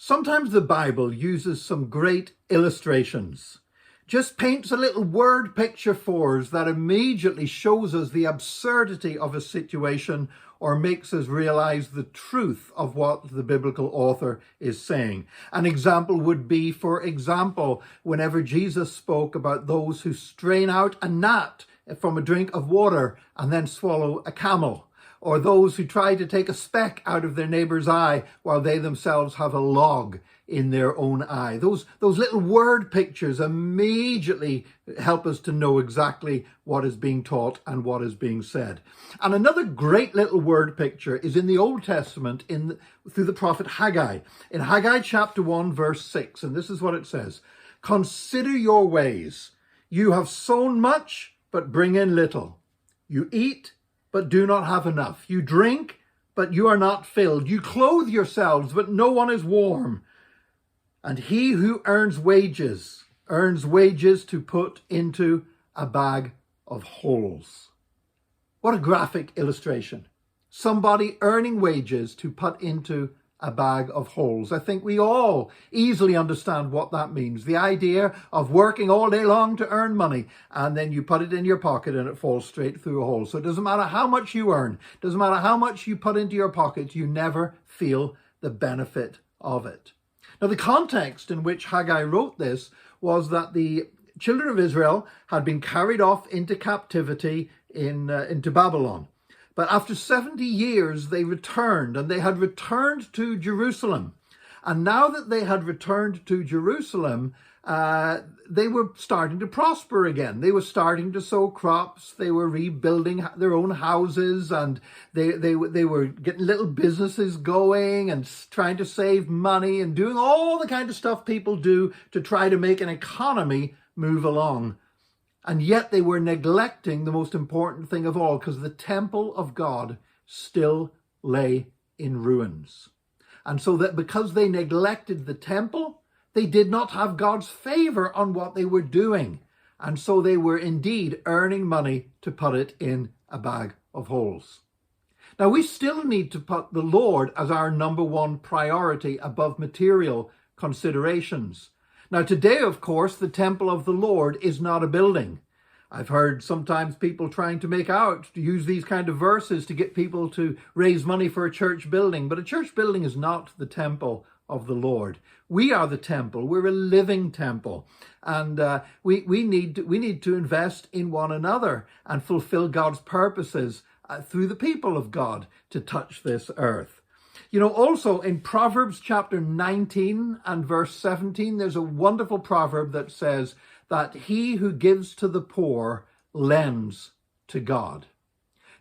Sometimes the Bible uses some great illustrations, just paints a little word picture for us that immediately shows us the absurdity of a situation or makes us realize the truth of what the biblical author is saying. An example would be, for example, whenever Jesus spoke about those who strain out a gnat from a drink of water and then swallow a camel, or those who try to take a speck out of their neighbor's eye while they themselves have a log in their own eye. Those little word pictures immediately help us to know exactly what is being taught and what is being said. And another great little word picture is in the Old Testament through the prophet Haggai. In Haggai chapter 1, verse 6, and this is what it says: "Consider your ways. You have sown much, but bring in little. You eat, but do not have enough. You drink, but you are not filled. You clothe yourselves, but no one is warm. And he who earns wages to put into a bag of holes." What a graphic illustration. Somebody earning wages to put into a bag of holes. I think we all easily understand what that means. The idea of working all day long to earn money, and then you put it in your pocket and it falls straight through a hole. So it doesn't matter how much you earn, doesn't matter how much you put into your pocket, you never feel the benefit of it. Now, the context in which Haggai wrote this was that the children of Israel had been carried off into captivity into Babylon. But after 70 years, they returned, and they had returned to Jerusalem. And now that they had returned to Jerusalem, they were starting to prosper again. They were starting to sow crops. They were rebuilding their own houses, and they were getting little businesses going and trying to save money and doing all the kind of stuff people do to try to make an economy move along. And yet they were neglecting the most important thing of all, because the temple of God still lay in ruins. And so that because they neglected the temple, they did not have God's favor on what they were doing. And so they were indeed earning money to put it in a bag of holes. Now, we still need to put the Lord as our number one priority above material considerations. Now, today, of course, the temple of the Lord is not a building. I've heard sometimes people trying to use these kind of verses to get people to raise money for a church building. But a church building is not the temple of the Lord. We are the temple. We're a living temple. And we need to invest in one another and fulfill God's purposes through the people of God to touch this earth. You know, also in Proverbs chapter 19 and verse 17, there's a wonderful proverb that says that he who gives to the poor lends to God.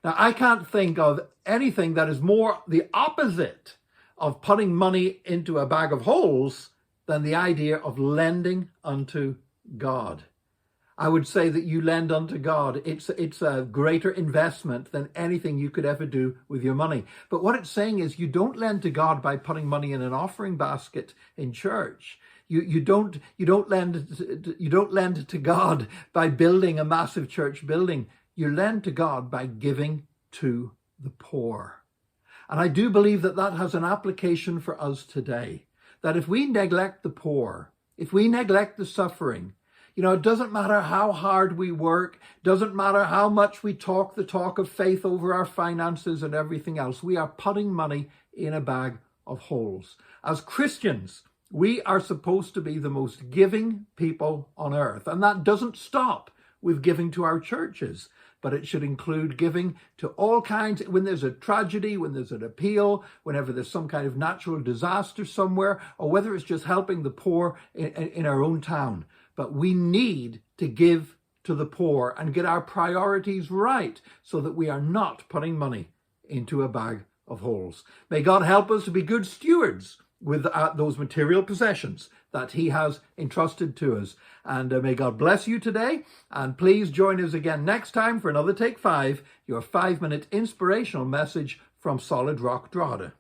Now, I can't think of anything that is more the opposite of putting money into a bag of holes than the idea of lending unto God. I would say that you lend unto God. It's a greater investment than anything you could ever do with your money. But what it's saying is you don't lend to God by putting money in an offering basket in church. You don't lend to God by building a massive church building. You lend to God by giving to the poor. And I do believe that that has an application for us today. That if we neglect the poor, if we neglect the suffering, you know, it doesn't matter how hard we work, doesn't matter how much we talk the talk of faith over our finances and everything else, we are putting money in a bag of holes. As Christians, we are supposed to be the most giving people on earth. And that doesn't stop with giving to our churches, but it should include giving to all kinds. When there's a tragedy, when there's an appeal, whenever there's some kind of natural disaster somewhere, or whether it's just helping the poor in our own town. But we need to give to the poor and get our priorities right so that we are not putting money into a bag of holes. May God help us to be good stewards with those material possessions that he has entrusted to us. And may God bless you today. And please join us again next time for another Take 5, your 5-minute inspirational message from Solid Rock Drogheda.